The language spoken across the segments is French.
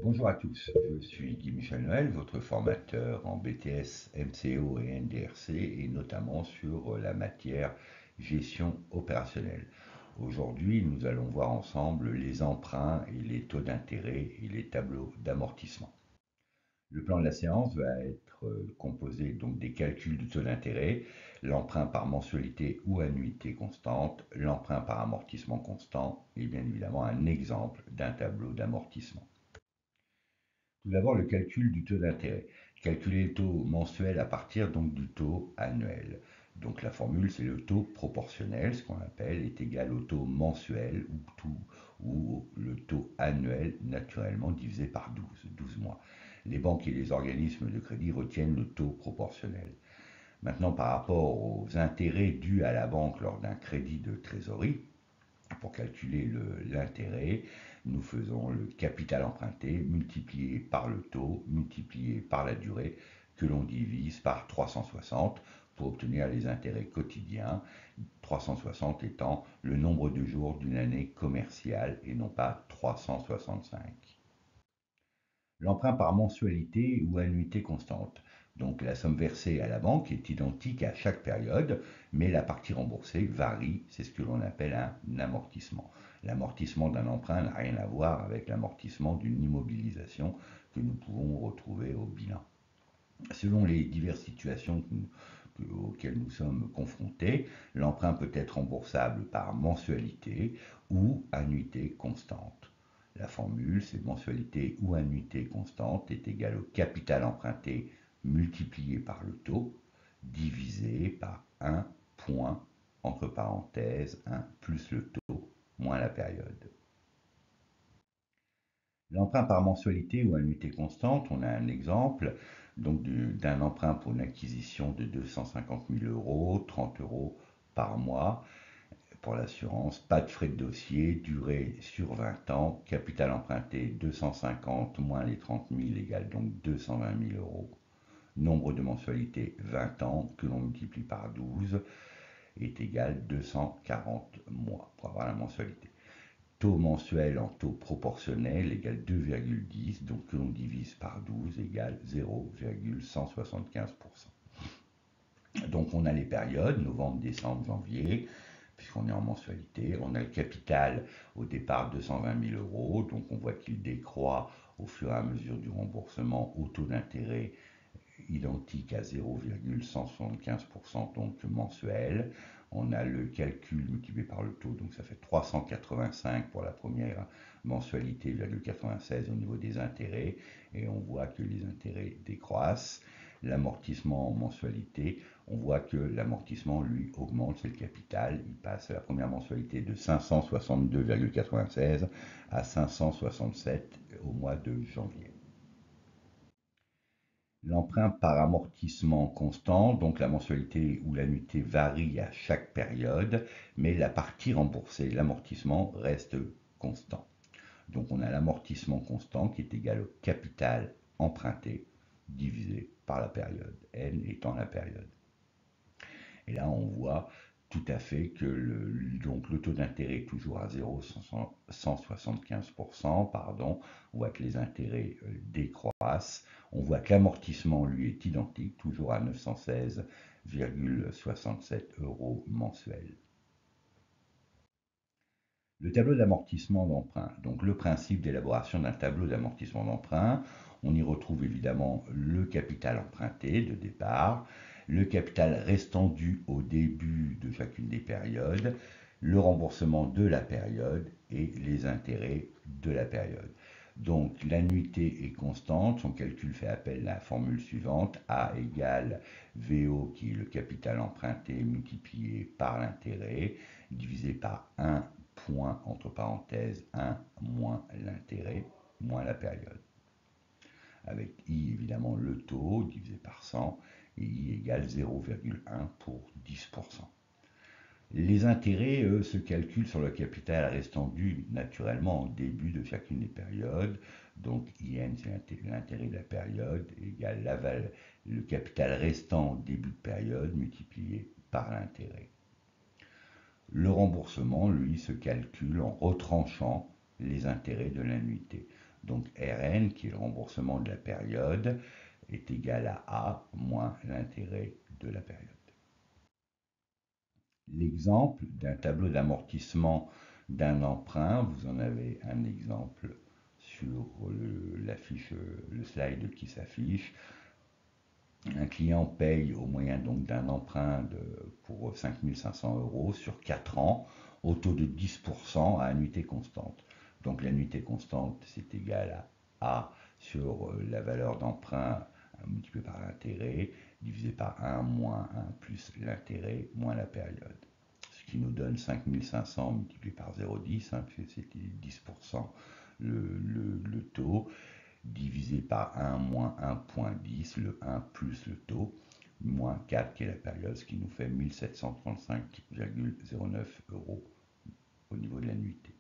Bonjour à tous, je suis Guy Michel Noël, votre formateur en BTS, MCO et NDRC et notamment sur la matière gestion opérationnelle. Aujourd'hui, nous allons voir ensemble les emprunts et les taux d'intérêt et les tableaux d'amortissement. Le plan de la séance va être composé donc des calculs du taux d'intérêt, l'emprunt par mensualité ou annuité constante, l'emprunt par amortissement constant et bien évidemment un exemple d'un tableau d'amortissement. Tout d'abord, le calcul du taux d'intérêt. Calculer le taux mensuel à partir donc du taux annuel. Donc la formule, c'est le taux proportionnel, ce qu'on appelle, est égal au taux mensuel ou le taux annuel naturellement divisé par 12 mois. Les banques et les organismes de crédit retiennent le taux proportionnel. Maintenant, par rapport aux intérêts dus à la banque lors d'un crédit de trésorerie, pour calculer l'intérêt, nous faisons le capital emprunté multiplié par le taux, multiplié par la durée, que l'on divise par 360 pour obtenir les intérêts quotidiens, 360 étant le nombre de jours d'une année commerciale et non pas 365. L'emprunt par mensualité ou annuité constante. Donc la somme versée à la banque est identique à chaque période, mais la partie remboursée varie, c'est ce que l'on appelle un amortissement. L'amortissement d'un emprunt n'a rien à voir avec l'amortissement d'une immobilisation que nous pouvons retrouver au bilan. Selon les diverses situations auxquelles nous sommes confrontés, l'emprunt peut être remboursable par mensualité ou annuité constante. La formule, c'est mensualité ou annuité constante est égale au capital emprunté multiplié par le taux divisé par un point entre parenthèses 1 plus le taux moins la période. L'emprunt par mensualité ou annuité constante, on a un exemple donc d'un emprunt pour une acquisition de 250 000 euros, 30 euros par mois pour l'assurance, pas de frais de dossier, durée sur 20 ans, capital emprunté 250 moins les 30 000 égale donc 220 000 euros, nombre de mensualités 20 ans que l'on multiplie par 12 est égal 240 mois pour avoir la mensualité. Taux mensuel en taux proportionnel égale 2,10, donc que l'on divise par 12 égale 0,175%. Donc on a les périodes, novembre, décembre, janvier, puisqu'on est en mensualité. On a le capital au départ 220 000 euros, donc on voit qu'il décroît au fur et à mesure du remboursement au taux d'intérêt identique à 0,175% donc mensuel. On a le calcul multiplié par le taux, donc ça fait 385 pour la première mensualité, 0,96 au niveau des intérêts, et on voit que les intérêts décroissent. L'amortissement en mensualité, on voit que l'amortissement, lui, augmente, c'est le capital. Il passe à la première mensualité de 562,96 à 567 au mois de janvier. L'emprunt par amortissement constant, donc la mensualité ou l'annuité varie à chaque période, mais la partie remboursée, l'amortissement, reste constant. Donc on a l'amortissement constant qui est égal au capital emprunté divisé par la période, n étant la période. Et là on voit tout à fait que le taux d'intérêt est toujours à 0,175%, pardon. On voit que les intérêts décroissent. On voit que l'amortissement, lui, est identique, toujours à 916,67 euros mensuels. Le tableau d'amortissement d'emprunt. Donc le principe d'élaboration d'un tableau d'amortissement d'emprunt, on y retrouve évidemment le capital emprunté de départ, le capital restant dû au début de chacune des périodes, le remboursement de la période et les intérêts de la période. Donc l'annuité est constante, son calcul fait appel à la formule suivante, A égale VO qui est le capital emprunté multiplié par l'intérêt, divisé par 1 point entre parenthèses 1 moins l'intérêt moins la période. Avec I évidemment le taux divisé par 100 et I égale 0,1 pour 10%. Les intérêts, eux, se calculent sur le capital restant dû naturellement en début de chacune des périodes. Donc IN, c'est l'intérêt de la période, égale le capital restant en début de période multiplié par l'intérêt. Le remboursement, lui, se calcule en retranchant les intérêts de l'annuité. Donc Rn, qui est le remboursement de la période, est égal à A moins l'intérêt de la période. L'exemple d'un tableau d'amortissement d'un emprunt, vous en avez un exemple sur le slide qui s'affiche. Un client paye au moyen donc d'un emprunt pour 5 500 euros sur 4 ans au taux de 10% à annuité constante. Donc l'annuité constante, c'est égal à A sur la valeur d'emprunt multiplié par l'intérêt, divisé par 1 moins 1 plus l'intérêt moins la période. Ce qui nous donne 5 500 multiplié par 0,10, hein, puisque c'était 10% le taux, divisé par 1 moins 1,10, le 1 plus le taux, moins 4 qui est la période, ce qui nous fait 1735,09 euros au niveau de l'annuité.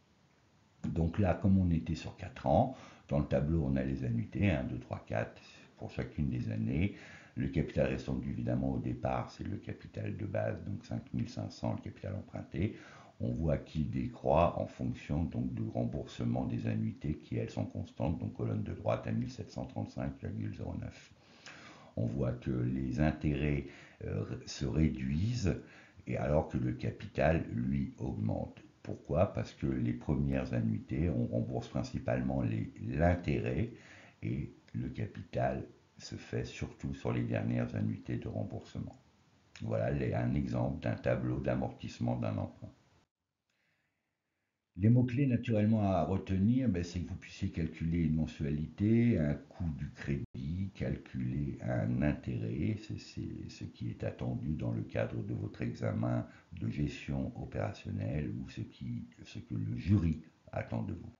Donc là, comme on était sur 4 ans, dans le tableau, on a les annuités, 1, 2, 3, 4, pour chacune des années. Le capital restant, évidemment, au départ, c'est le capital de base, donc 5 500, le capital emprunté. On voit qu'il décroît en fonction donc du remboursement des annuités qui, elles, sont constantes, donc colonne de droite à 1735,09. On voit que les intérêts se réduisent et alors que le capital, lui, augmente. Pourquoi? Parce que les premières annuités, on rembourse principalement l'intérêt et le capital se fait surtout sur les dernières annuités de remboursement. Voilà un exemple d'un tableau d'amortissement d'un emprunt. Les mots-clés naturellement à retenir, ben, c'est que vous puissiez calculer une mensualité, un coût du crédit, calculer un intérêt, c'est ce qui est attendu dans le cadre de votre examen de gestion opérationnelle ou ce que le jury attend de vous.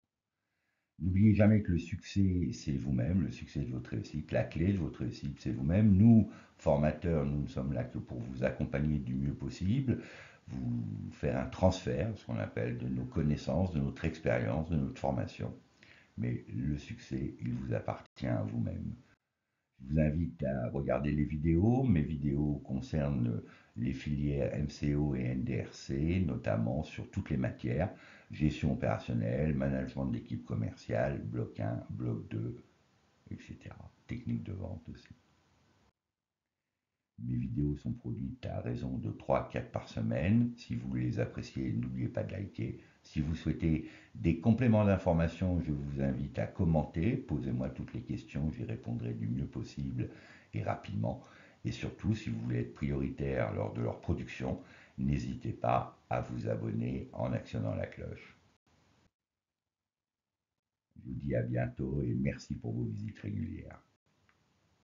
N'oubliez jamais que le succès, c'est vous-même, le succès de votre réussite, la clé de votre réussite, c'est vous-même. Nous, formateurs, nous ne sommes là que pour vous accompagner du mieux possible, vous faire un transfert, ce qu'on appelle de nos connaissances, de notre expérience, de notre formation. Mais le succès, il vous appartient à vous-même. Je vous invite à regarder les vidéos. Mes vidéos concernent les filières MCO et NDRC, notamment sur toutes les matières, gestion opérationnelle, management de l'équipe commerciale, bloc 1, bloc 2, etc. Technique de vente aussi. Mes vidéos sont produites à raison de 3-4 par semaine. Si vous les appréciez, n'oubliez pas de liker. Si vous souhaitez des compléments d'information, je vous invite à commenter. Posez-moi toutes les questions, j'y répondrai du mieux possible et rapidement. Et surtout, si vous voulez être prioritaire lors de leur production, n'hésitez pas à vous abonner en actionnant la cloche. Je vous dis à bientôt et merci pour vos visites régulières.